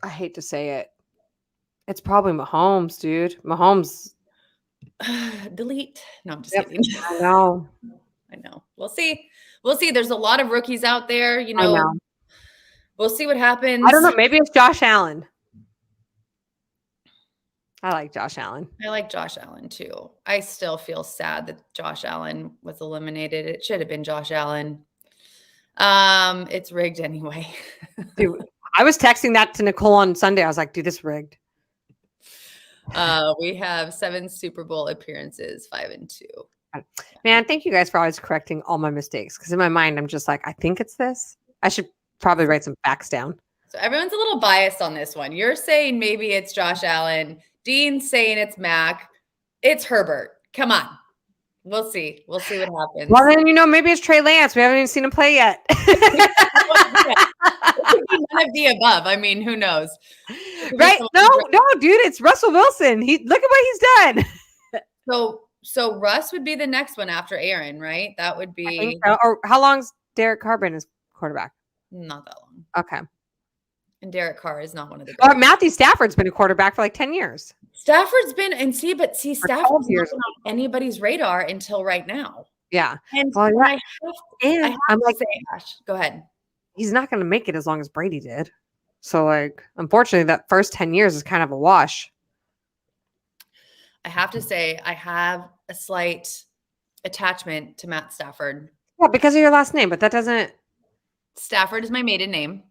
hate to say it. It's probably Mahomes, dude. Mahomes.
Delete. No, I'm just kidding.
I know.
We'll see. There's a lot of rookies out there. You know, We'll see what happens.
I don't know. Maybe it's Josh Allen. I like Josh Allen.
I like Josh Allen too. I still feel sad that Josh Allen was eliminated. It should have been Josh Allen. It's rigged anyway.
Dude, I was texting that to Nicole on Sunday. I was like, dude, this rigged.
We have 7 Super Bowl appearances, 5-2.
Man, thank you guys for always correcting all my mistakes. Because in my mind, I'm just like, I think it's this. I should probably write some facts down.
So everyone's a little biased on this one. You're saying maybe it's Josh Allen. Dean's saying it's Mac. It's Herbert. Come on. We'll see. We'll see what happens.
Well, then, maybe it's Trey Lance. We haven't even seen him play yet.
None of the above. I mean, who knows?
Right? No, dude, it's Russell Wilson. Look at what he's
done. So Russ would be the next one after Aaron, right? That would be.
So. Or how long's Derek Carr been as quarterback?
Not that long.
Okay.
And Derek Carr is not one of the.
Or Matthew Stafford's been a quarterback for like 10 years.
Stafford's been Stafford's not on anybody's radar until right now.
Yeah.
And
well,
I have to say, Ash, go ahead.
He's not going to make it as long as Brady did. So, like, unfortunately, that first 10 years is kind of a wash.
I have to say, I have a slight attachment to Matt Stafford.
Yeah, because of your last name, but that doesn't.
Stafford is my maiden name,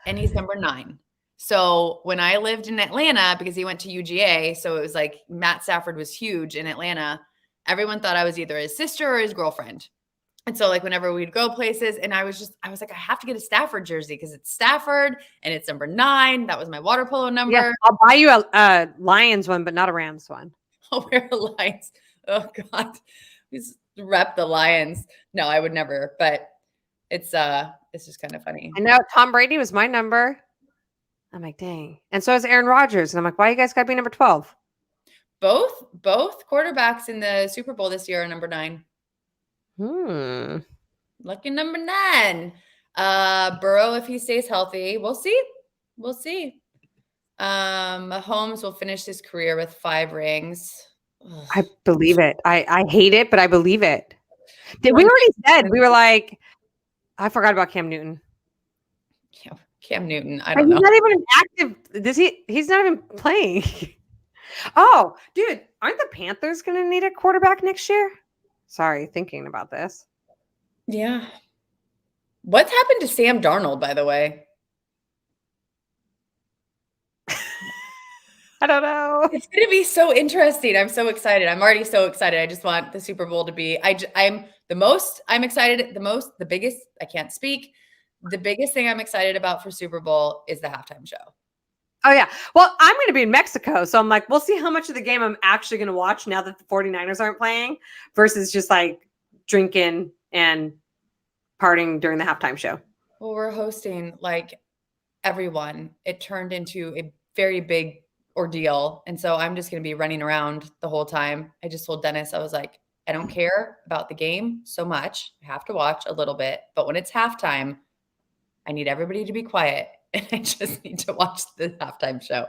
and he's number 9. So when I lived in Atlanta, because he went to UGA, so it was like Matt Stafford was huge in Atlanta. Everyone thought I was either his sister or his girlfriend. And so like whenever we'd go places, and I was like, I have to get a Stafford jersey because it's Stafford and it's number 9. That was my water polo number.
Yeah, I'll buy you a Lions one, but not a Rams one.
I'll wear a Lions. Oh God. Just rep the Lions. No, I would never, but it's just kind of funny.
I know Tom Brady was my number. I'm like, dang. And so is Aaron Rodgers. And I'm like, why you guys got to be number 12?
Both quarterbacks in the Super Bowl this year are number 9. Lucky number 9. Burrow, if he stays healthy, we'll see. Mahomes will finish his career with 5 rings. Ugh.
I believe it. I hate it, but I believe it. We already said, we were like, I forgot about Cam Newton.
Yeah, Cam Newton. I don't know.
He's not even active. He's not even playing. Oh, dude, aren't the Panthers going to need a quarterback next year? Sorry, thinking about this.
Yeah. What's happened to Sam Darnold, by the way?
I don't know.
It's going to be so interesting. I'm so excited. I'm already so excited. I just want the Super Bowl to be, I'm excited, the biggest, I can't speak. The biggest thing I'm excited about for Super Bowl is the halftime show.
Oh, yeah. Well, I'm going to be in Mexico. So I'm like, we'll see how much of the game I'm actually going to watch now that the 49ers aren't playing versus just like drinking and partying during the halftime show.
Well, we're hosting like everyone. It turned into a very big ordeal. And so I'm just going to be running around the whole time. I just told Dennis, I was like, I don't care about the game so much. I have to watch a little bit. But when it's halftime, I need everybody to be quiet. And I just need to watch the halftime show.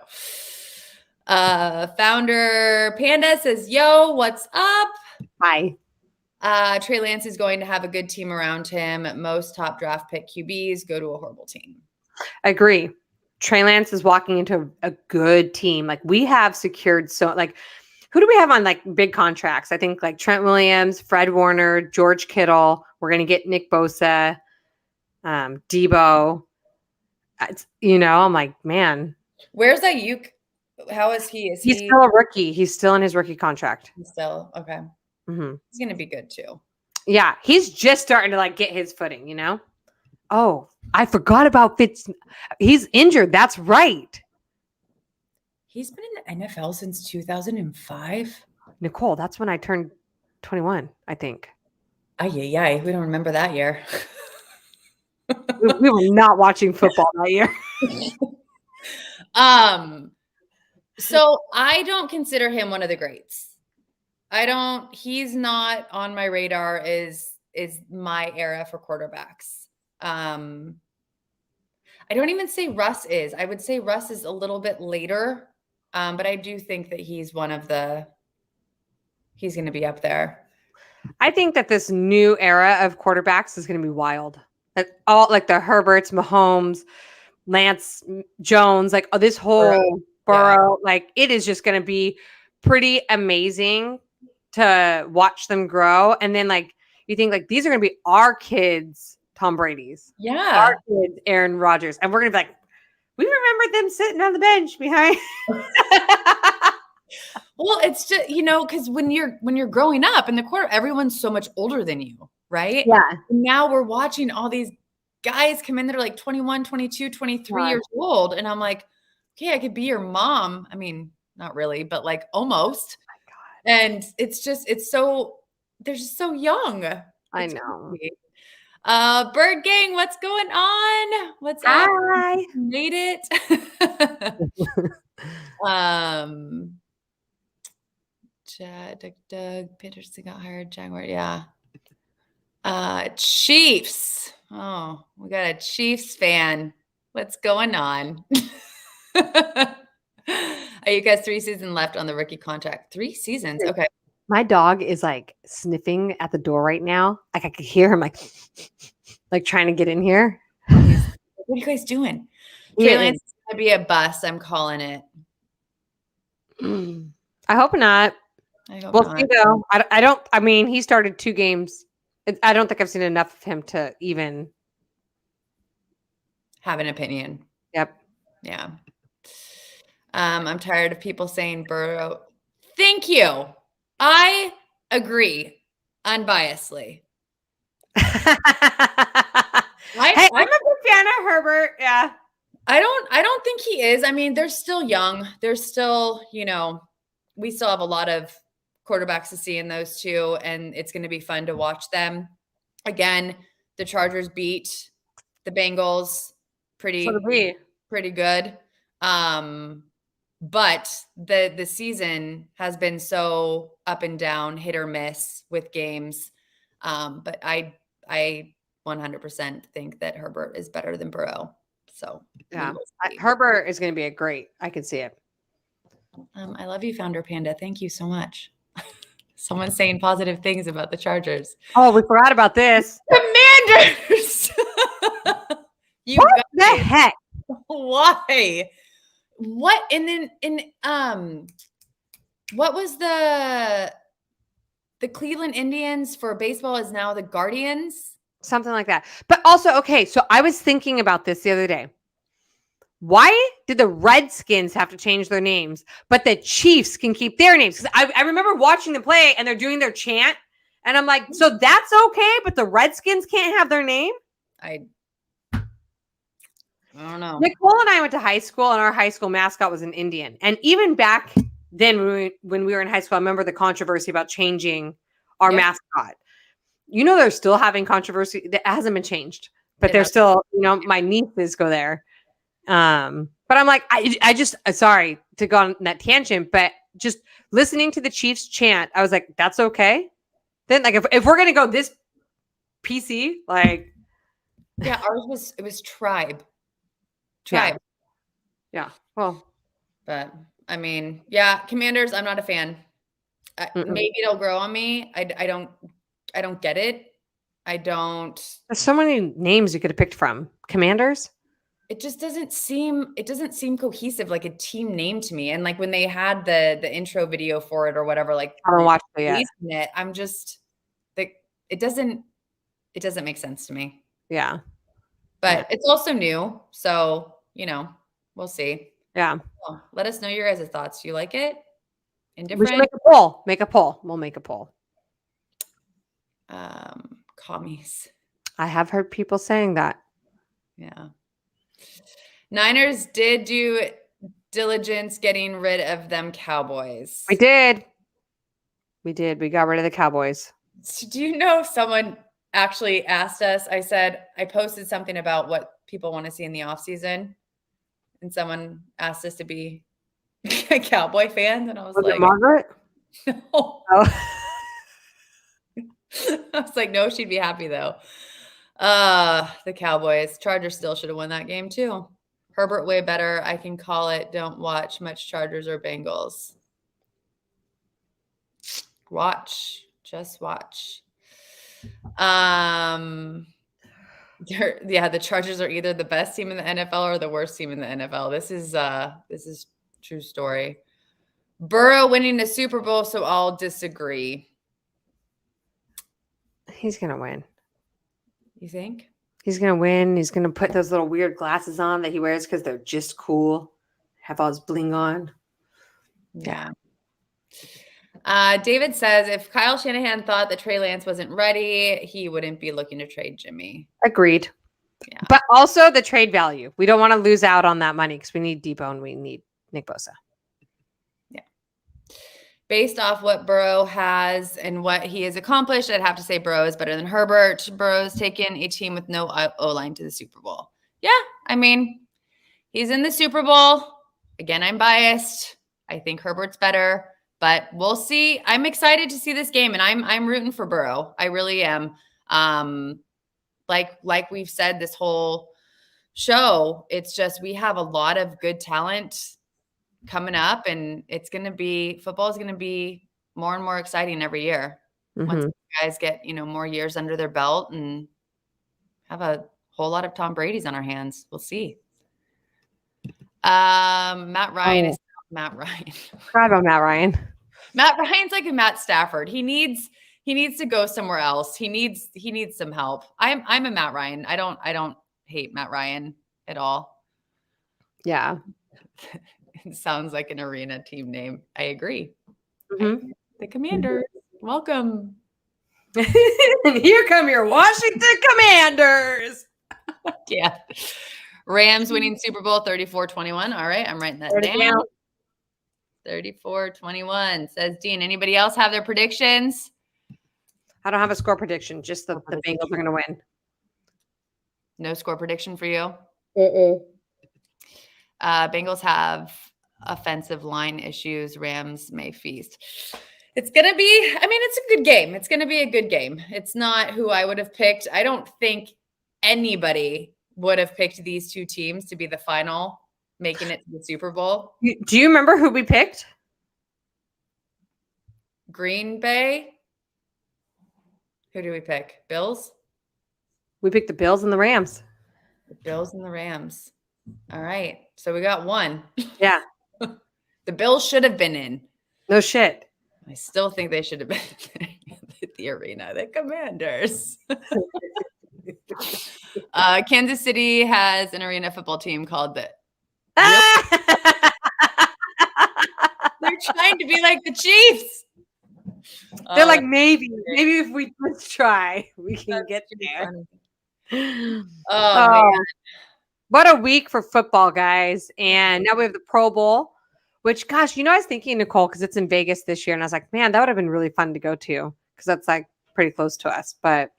Founder Panda says, yo, what's up?
Hi.
Trey Lance is going to have a good team around him. Most top draft pick QBs go to a horrible team.
I agree. Trey Lance is walking into a good team. Like we have secured who do we have on like big contracts? I think like Trent Williams, Fred Warner, George Kittle. We're going to get Nick Bosa, Debo. I'm like, man.
Where's Ayuk? How is he?
He's still a rookie. He's still in his rookie contract.
He's still okay.
Mm-hmm.
He's going to be good too.
Yeah, he's just starting to like get his footing, Oh, I forgot about Fitz. He's injured. That's right.
He's been in the NFL since 2005.
Nicole, that's when I turned 21, I think.
Yeah. We don't remember that year.
we were not watching football that year.
So I don't consider him one of the greats. He's not on my radar is my era for quarterbacks. I don't even say Russ is. I would say Russ is a little bit later. But I do think that he's going to be up there.
I think that this new era of quarterbacks is going to be wild. All like the Herberts, Mahomes, Lance Jones, like this whole Burrow, like it is just going to be pretty amazing to watch them grow. And then like you think like these are going to be our kids, Tom Brady's, our kids, Aaron Rodgers, and we're going to be like, we remember them sitting on the bench behind.
Well, it's just, because when you're growing up in the quarter, everyone's so much older than you, right?
Yeah.
And now we're watching all these guys come in that are like 21, 22, 23 years old. And I'm like, okay, I could be your mom. I mean, not really, but like almost.
Oh my
God. And it's so, they're just so young.
I know.
Bird Gang, what's going on? What's
up?
Hi. Made it. Doug Peterson got hired. Jaguar, yeah. Chiefs. Oh, we got a Chiefs fan. What's going on? You guys 3 seasons left on the rookie contract. 3 seasons. Okay.
My dog is like sniffing at the door right now. Like I could hear him like trying to get in here.
What are you guys doing? Trey Lance is gonna be a bust. I'm calling it.
I hope not. We'll see though. I mean, he started 2 games. I don't think I've seen enough of him to even
have an opinion.
Yep.
Yeah. I'm tired of people saying Burrow. Thank you. I agree unbiasedly.
I'm a big fan of Herbert. Yeah.
I don't think he is. I mean, they're still young. They're still, we still have a lot of quarterbacks to see in those 2, and it's going to be fun to watch them. Again, the Chargers beat the Bengals pretty good. But the season has been so up and down, hit or miss with games. But I 100% think that Herbert is better than Burrow. So
yeah, Herbert is going to be a great. I can see it.
I love you, Founder Panda. Thank you so much. Someone's saying positive things about the Chargers.
Oh, we forgot about this.
Commanders.
What the heck?
Why? What? And then what was the Cleveland Indians for baseball is now the Guardians?
Something like that. But also, okay, so I was thinking about this the other day. Why did the Redskins have to change their names, but the Chiefs can keep their names? Because I remember watching them play and they're doing their chant. And I'm like, so that's okay, but the Redskins can't have their name?
I don't know.
Nicole and I went to high school, and our high school mascot was an Indian. And even back then, when we were in high school, I remember the controversy about changing our mascot. They're still having controversy. That hasn't been changed, but they're still, my nieces go there. But I'm like, I just, sorry to go on that tangent, but just listening to the Chiefs chant, I was like, that's okay. Then like, if we're going to go this PC, like.
Yeah, it was Tribe.
Yeah. Well,
but I mean, yeah, Commanders, I'm not a fan. Maybe it'll grow on me. I don't get it.
There's so many names you could have picked from. Commanders?
It just doesn't seem cohesive, like a team name to me. And like when they had the intro video for it or whatever, like
I haven't watched it yet.
I'm just like, it doesn't make sense to me.
Yeah.
But it's also new. So, we'll see.
Yeah.
Well, let us know your guys' thoughts. Do you like it? Indifferent?
We should make a poll. Make a poll. We'll make a poll.
Commies.
I have heard people saying that.
Yeah. Niners did do diligence getting rid of them Cowboys.
We did. We got rid of the Cowboys.
Do you know someone actually asked us? I posted something about what people want to see in the offseason, and someone asked us to be Cowboy fans, and I was like,
Margaret?
No.
Oh.
I was like, no, she'd be happy though. The Cowboys. Chargers still should have won that game too. Herbert way better. I can call it. Don't watch much Chargers or Bengals. Watch. Just watch. The Chargers are either the best team in the NFL or the worst team in the NFL. This is true story. Burrow winning the Super Bowl, so I'll disagree.
He's going to win.
You think?
He's going to win. He's going to put those little weird glasses on that he wears because they're just cool. Have all his bling on.
Yeah. David says, if Kyle Shanahan thought that Trey Lance wasn't ready, he wouldn't be looking to trade Jimmy.
Agreed. Yeah. But also the trade value. We don't want to lose out on that money because we need Debo and we need Nick Bosa.
Yeah. Based off what Burrow has and what he has accomplished, I'd have to say Burrow is better than Herbert. Burrow's taken a team with no O-line to the Super Bowl. Yeah, I mean, he's in the Super Bowl. Again, I'm biased. I think Herbert's better, but we'll see. I'm excited to see this game, and I'm rooting for Burrow. I really am. Like we've said this whole show, it's just we have a lot of good talent coming up, and football is going to be more and more exciting every year. Once guys get, more years under their belt and have a whole lot of Tom Brady's on our hands. We'll see. Matt Ryan is Matt Ryan.
Cry about Matt Ryan.
Matt Ryan's like a Matt Stafford. He needs to go somewhere else. He needs some help. I'm a Matt Ryan. I don't hate Matt Ryan at all.
Yeah.
It sounds like an arena team name. I agree. Mm-hmm. The Commanders. Mm-hmm. Welcome.
And here come your Washington Commanders.
Yeah. Rams winning Super Bowl 34-21. All right. I'm writing that down. 34-21. Says Dean. Anybody else have their predictions?
I don't have a score prediction. Just the Bengals are going to win.
No score prediction for you?
Uh-uh.
Bengals have offensive line issues. Rams may feast. It's going to be, it's a good game. It's going to be a good game. It's not who I would have picked. I don't think anybody would have picked these two teams to be the final, making it to the Super Bowl.
Do you remember who we picked?
Green Bay. Who do we pick? Bills?
We picked the Bills and the Rams.
The Bills and the Rams. All right. So we got one.
Yeah.
The Bills should have been in.
No shit.
I still think they should have been at the arena. The Commanders. Kansas City has an arena football team called the They're trying to be like the Chiefs.
They're like, maybe if we just try, we can get there.
Oh, man.
What a week for football, guys. And now we have the Pro Bowl, which, gosh, I was thinking, Nicole, because it's in Vegas this year. And I was like, man, that would have been really fun to go to because that's like pretty close to us. But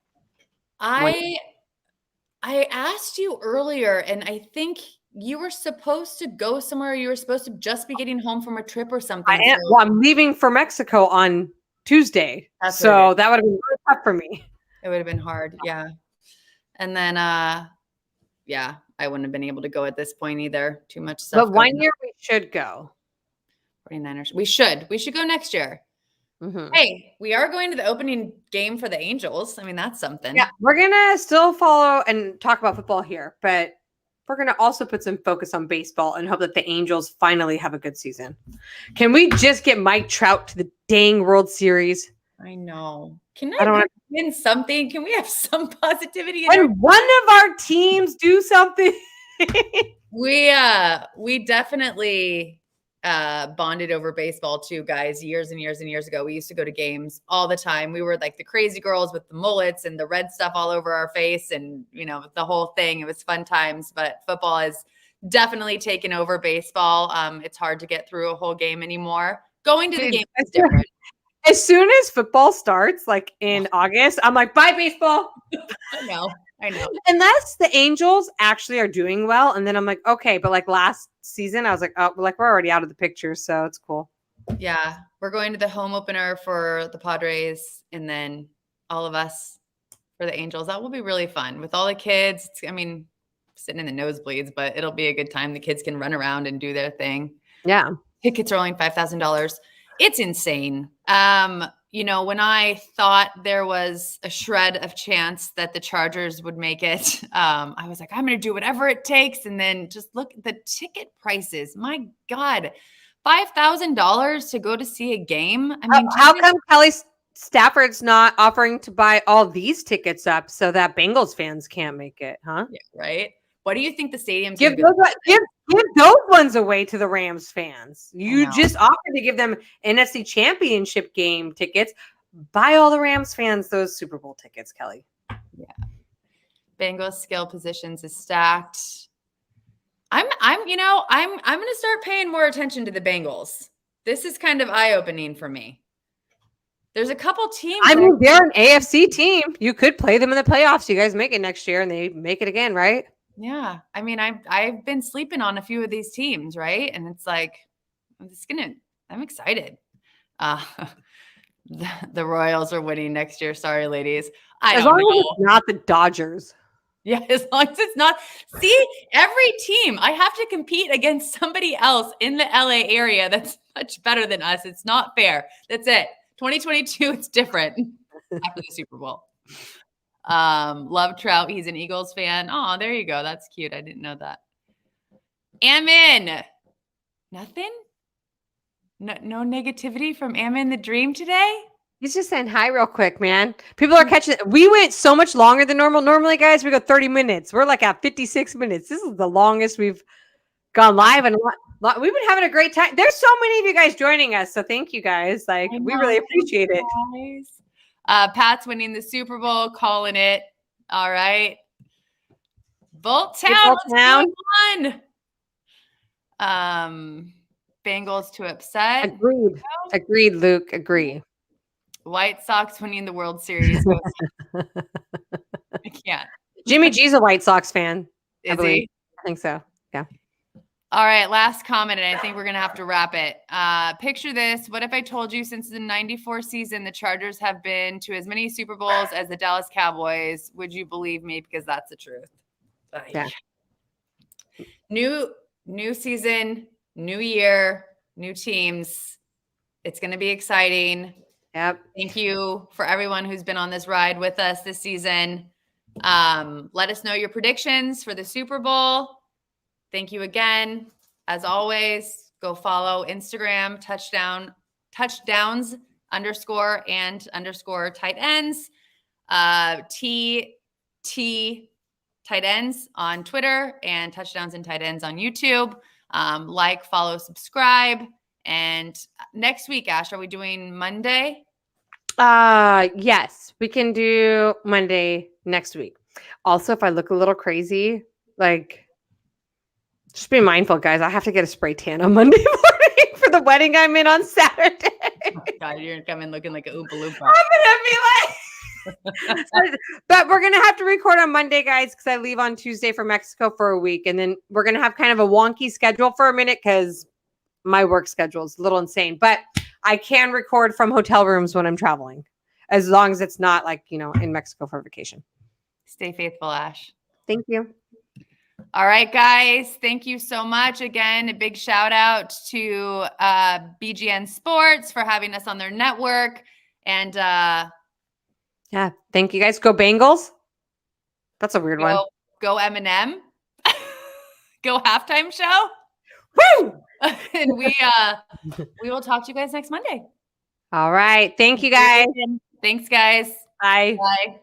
I asked you earlier, and I think you were supposed to go somewhere. You were supposed to just be getting home from a trip or something.
I'm leaving for Mexico on Tuesday. So that would have been really tough for me.
It would have been hard. Yeah. And then, yeah, I wouldn't have been able to go at this point either. Too much stuff.
But 1 year we should go.
49ers. We should go next year. Mm-hmm. Hey, we are going to the opening game for the Angels. That's something.
Yeah, we're going to still follow and talk about football here, but we're going to also put some focus on baseball and hope that the Angels finally have a good season. Can we just get Mike Trout to the dang World Series?
I know. Can I win something? Can we have some positivity?
When one of our teams do something.
We definitely bonded over baseball too, guys. Years and years and years ago, we used to go to games all the time. We were like the crazy girls with the mullets and the red stuff all over our face, and the whole thing. It was fun times. But football has definitely taken over baseball. It's hard to get through a whole game anymore. Going to the game is different.
As soon as football starts, like in August, I'm like, bye, baseball.
I know.
Unless the Angels actually are doing well. And then I'm like, okay. But like last season, I was like, oh, we're already out of the picture. So it's cool.
Yeah. We're going to the home opener for the Padres. And then all of us for the Angels. That will be really fun with all the kids. Sitting in the nosebleeds, but it'll be a good time. The kids can run around and do their thing.
Yeah.
Tickets are only $5,000. It's insane. When I thought there was a shred of chance that the Chargers would make it, I was like, I'm going to do whatever it takes. And then just look at the ticket prices. My God, $5,000 to go to see a game. I mean,
how come Kelly Stafford's not offering to buy all these tickets up so that Bengals fans can't make it, huh?
yeah, right? What do you think the stadium's
Give
going to be?
give those ones away to the Rams fans. You
know.
just offered to give them NFC Championship game tickets. Buy all the Rams fans those Super Bowl tickets, Kelly.
Yeah. Bengals skill positions is stacked. I'm going to start paying more attention to the Bengals. This is kind of eye-opening for me. There's a couple teams.
I mean, they're an AFC team. You could play them in the playoffs. You guys make it next year and they make it again, right?
Yeah. I mean, I've been sleeping on a few of these teams, right? And it's like, I'm excited. The Royals are winning next year. Sorry, ladies.
As long as it's not the Dodgers.
Yeah, as long as it's not. See, every team, I have to compete against somebody else in the LA area that's much better than us. It's not fair. That's it. 2022, it's different after the Super Bowl. Love Trout. He's an Eagles fan. Oh, there you go. That's cute. I didn't know that. Amin. Nothing? No negativity from Amin the Dream today?
He's just saying hi real quick, man. People are catching it. We went so much longer than normal. Normally, guys, we go 30 minutes. We're like at 56 minutes. This is the longest we've gone live. And we've been having a great time. There's so many of you guys joining us. So thank you guys. We really appreciate it.
Pat's winning the Super Bowl, calling it. All right. Bolt Town. What's going on? Bengals too upset.
Agreed, Luke. Agree.
White Sox winning the World Series. I can't.
Jimmy G's a White Sox fan.
Is he?
I think so. Yeah.
All right. Last comment, and I think we're going to have to wrap it. Picture this. What if I told you since the 94 season, the Chargers have been to as many Super Bowls as the Dallas Cowboys? Would you believe me? Because that's the truth.
Yeah.
New season, new year, new teams. It's going to be exciting.
Yep.
Thank you for everyone who's been on this ride with us this season. Let us know your predictions for the Super Bowl. Thank you again. As always, go follow Instagram, touchdowns _and_ tight ends, TT tight ends on Twitter, and touchdowns and tight ends on YouTube. Like, follow, subscribe. And next week, Ash, are we doing Monday?
Yes, we can do Monday next week. Also, if I look a little crazy, just be mindful, guys. I have to get a spray tan on Monday morning for the wedding I'm in on Saturday.
Oh God, you're gonna come in looking like a Oompa Loompa.
I'm gonna be like, but we're gonna have to record on Monday, guys, because I leave on Tuesday for Mexico for a week, and then we're gonna have kind of a wonky schedule for a minute because my work schedule is a little insane. But I can record from hotel rooms when I'm traveling, as long as it's not in Mexico for vacation.
Stay faithful, Ash.
Thank you.
All right, guys. Thank you so much. Again, a big shout out to BGN Sports for having us on their network. And
yeah, thank you guys. Go Bengals. That's a weird one.
Go Eminem. Go halftime show.
Woo!
And we will talk to you guys next Monday.
All right. Thank you, guys.
Thanks, guys.
Bye.
Bye.